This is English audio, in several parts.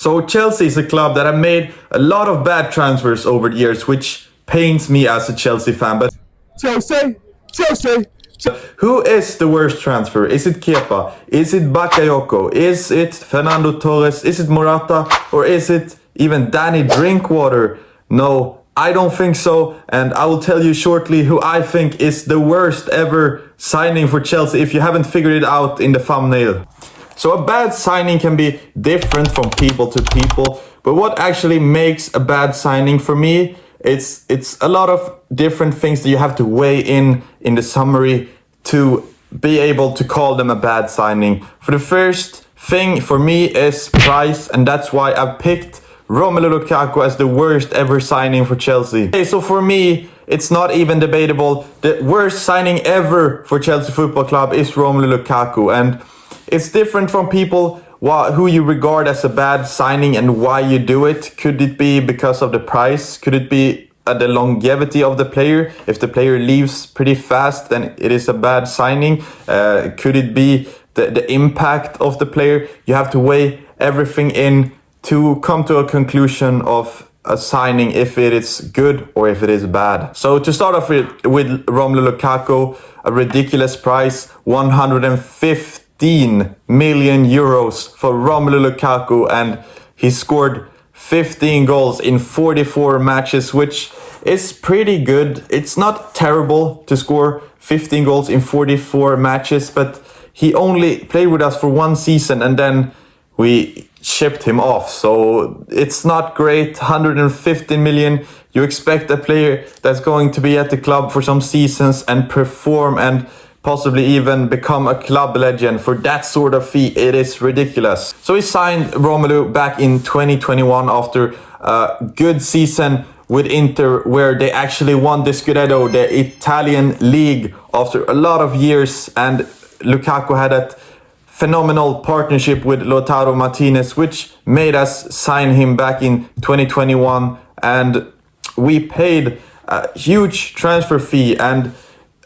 So Chelsea is a club that have made a lot of bad transfers over the years, which pains me as a Chelsea fan. But Chelsea. who is the worst transfer? Is it Kepa? Is it Bakayoko? Is it Fernando Torres? Is it Morata? Or is it even Danny Drinkwater? No, I don't think so. And I will tell you shortly who I think is the worst ever signing for Chelsea if you haven't figured it out in the thumbnail. So a bad signing can be different from people to people. But what actually makes a bad signing for me, it's a lot of different things that you have to weigh in the summary to be able to call them a bad signing. For the first thing for me is price, and that's why I picked Romelu Lukaku as the worst ever signing for Chelsea. Okay, so for me, it's not even debatable. The worst signing ever for Chelsea Football Club is Romelu Lukaku, and it's different from people who you regard as a bad signing and why you do it. Could it be because of the price? Could it be the longevity of the player? If the player leaves pretty fast, then it is a bad signing. Could it be the impact of the player? You have to weigh everything in to come to a conclusion of a signing, if it is good or if it is bad. So to start off with Romelu Lukaku, a ridiculous price, 115 million euros for Romelu Lukaku, and he scored 15 goals in 44 matches, which is pretty good. It's not terrible to score 15 goals in 44 matches, but he only played with us for one season and then we shipped him off. So it's not great. 115 million. You expect a player that's going to be at the club for some seasons and perform and possibly even become a club legend for that sort of fee. It is ridiculous. So he signed Romelu back in 2021 after a good season with Inter, where they actually won the Scudetto, the Italian league, after a lot of years. And Lukaku had that phenomenal partnership with Lautaro Martinez, which made us sign him back in 2021. And we paid a huge transfer fee, and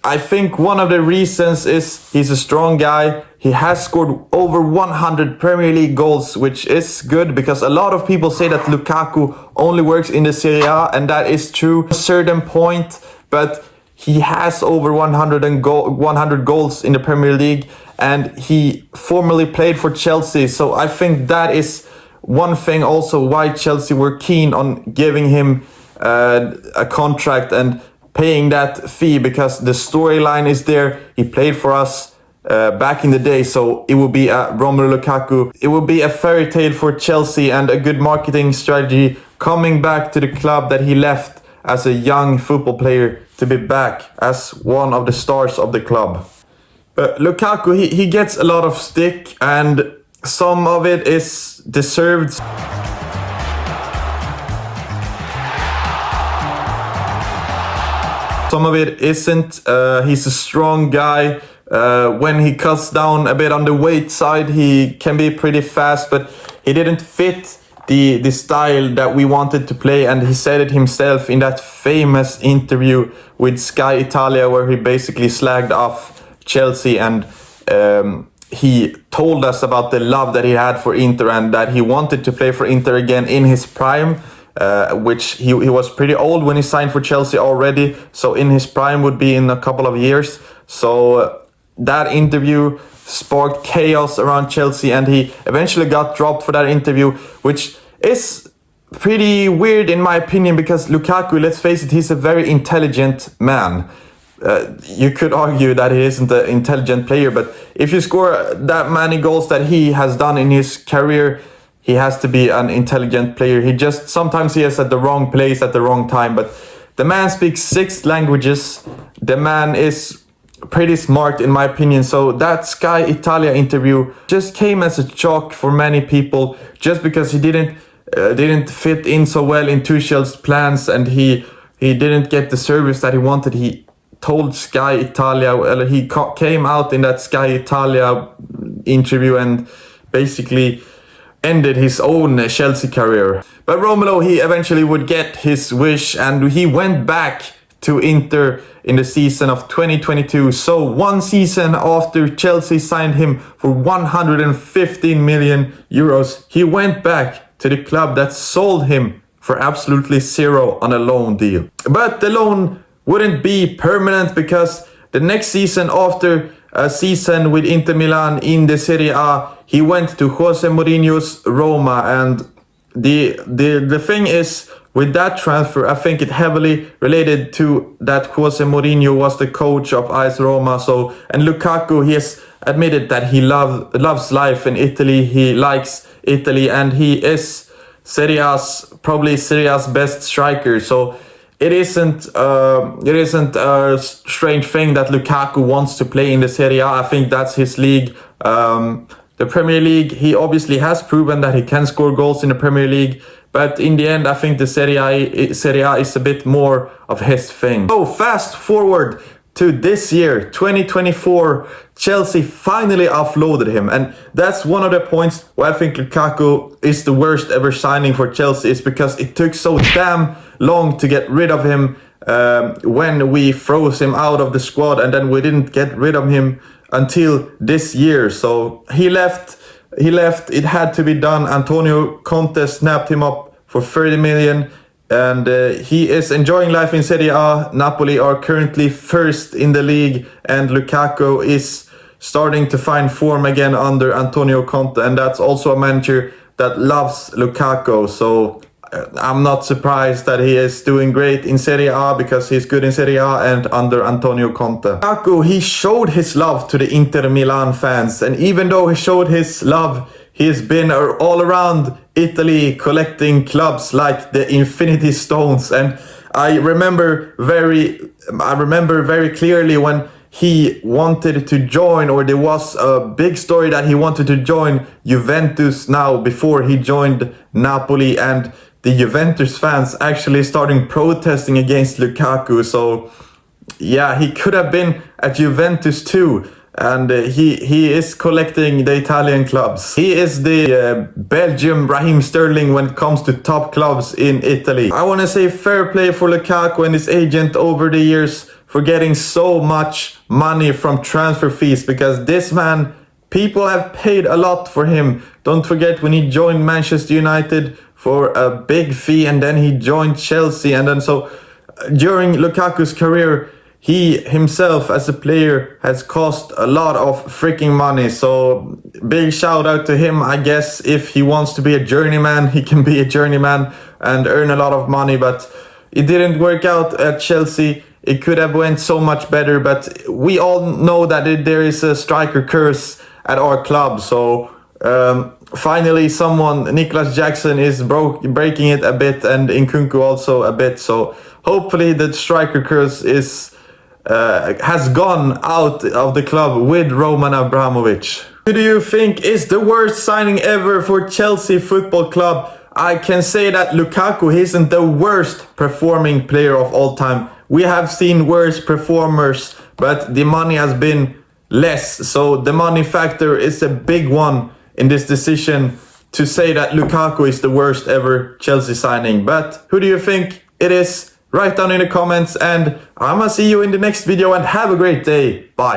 I think one of the reasons is he's a strong guy. He has scored over 100 Premier League goals, which is good because a lot of people say that Lukaku only works in the Serie A, and that is true to a certain point, but he has over 100 goals in the Premier League, and he formerly played for Chelsea. So I think that is one thing also why Chelsea were keen on giving him a contract and paying that fee, because the storyline is there. He played for us back in the day, so it will be a Romelu Lukaku. It will be a fairy tale for Chelsea and a good marketing strategy coming back to the club that he left as a young football player to be back as one of the stars of the club. But Lukaku, he gets a lot of stick, and some of it is deserved. Some of it isn't. He's a strong guy. When he cuts down a bit on the weight side, he can be pretty fast, but he didn't fit the style that we wanted to play. And he said it himself in that famous interview with Sky Italia, where he basically slagged off Chelsea, and he told us about the love that he had for Inter and that he wanted to play for Inter again in his prime. Which he was pretty old when he signed for Chelsea already, so in his prime would be in a couple of years. So that interview sparked chaos around Chelsea, and he eventually got dropped for that interview, which is pretty weird in my opinion, because Lukaku, let's face it, he's a very intelligent man. You could argue that he isn't an intelligent player, but if you score that many goals that he has done in his career, he has to be an intelligent player. Sometimes he is at the wrong place at the wrong time, but the man speaks 6 languages. The man is pretty smart in my opinion. So that Sky Italia interview just came as a shock for many people, just because he didn't fit in so well in Tuchel's plans, and he didn't get the service that he wanted. He told Sky Italia, he came out in that Sky Italia interview and basically ended his own Chelsea career. But Romelu, he eventually would get his wish, and he went back to Inter in the season of 2022. So one season after Chelsea signed him for 115 million euros, he went back to the club that sold him for absolutely zero on a loan deal. But the loan wouldn't be permanent because the next season, after a season with Inter Milan in the Serie A, he went to Jose Mourinho's Roma. And the thing is, with that transfer, I think it heavily related to that Jose Mourinho was the coach of AS Roma. So, and Lukaku, he has admitted that he loves life in Italy. He likes Italy, and he is probably Serie A's best striker. So it isn't a strange thing that Lukaku wants to play in the Serie A. I think that's his league. The Premier League, he obviously has proven that he can score goals in the Premier League. But in the end, I think the Serie A is a bit more of his thing. So fast forward to this year, 2024, Chelsea finally offloaded him. And that's one of the points where I think Lukaku is the worst ever signing for Chelsea, is because it took so damn long to get rid of him when we froze him out of the squad, and then we didn't get rid of him until this year. So he left, it had to be done. Antonio Conte snapped him up for 30 million. And he is enjoying life in Serie A. Napoli are currently first in the league, and Lukaku is starting to find form again under Antonio Conte, and that's also a manager that loves Lukaku. So I'm not surprised that he is doing great in Serie A, because he's good in Serie A and under Antonio Conte. Lukaku, he showed his love to the Inter Milan fans, and even though he showed his love, he's been all around Italy collecting clubs like the Infinity Stones. And I remember very clearly when he wanted to join, or there was a big story that he wanted to join Juventus now before he joined Napoli, and the Juventus fans actually starting protesting against Lukaku. So yeah, he could have been at Juventus too. And he is collecting the Italian clubs. He is the Belgium Raheem Sterling when it comes to top clubs in Italy. I want to say fair play for Lukaku and his agent over the years for getting so much money from transfer fees, because this man, people have paid a lot for him. Don't forget when he joined Manchester United for a big fee, and then he joined Chelsea, and then so during Lukaku's career, he himself as a player has cost a lot of freaking money. So big shout out to him. I guess if he wants to be a journeyman, he can be a journeyman and earn a lot of money. But it didn't work out at Chelsea. It could have went so much better. But we all know that there is a striker curse at our club. So finally someone, Nicholas Jackson, is breaking it a bit, and Nkunku also a bit. So hopefully the striker curse has gone out of the club with Roman Abramovich. Who do you think is the worst signing ever for Chelsea Football Club? I can say that Lukaku isn't the worst performing player of all time. We have seen worse performers, but the money has been less. So the money factor is a big one in this decision to say that Lukaku is the worst ever Chelsea signing. But who do you think it is? Write down in the comments, and I'ma see you in the next video, and have a great day. Bye.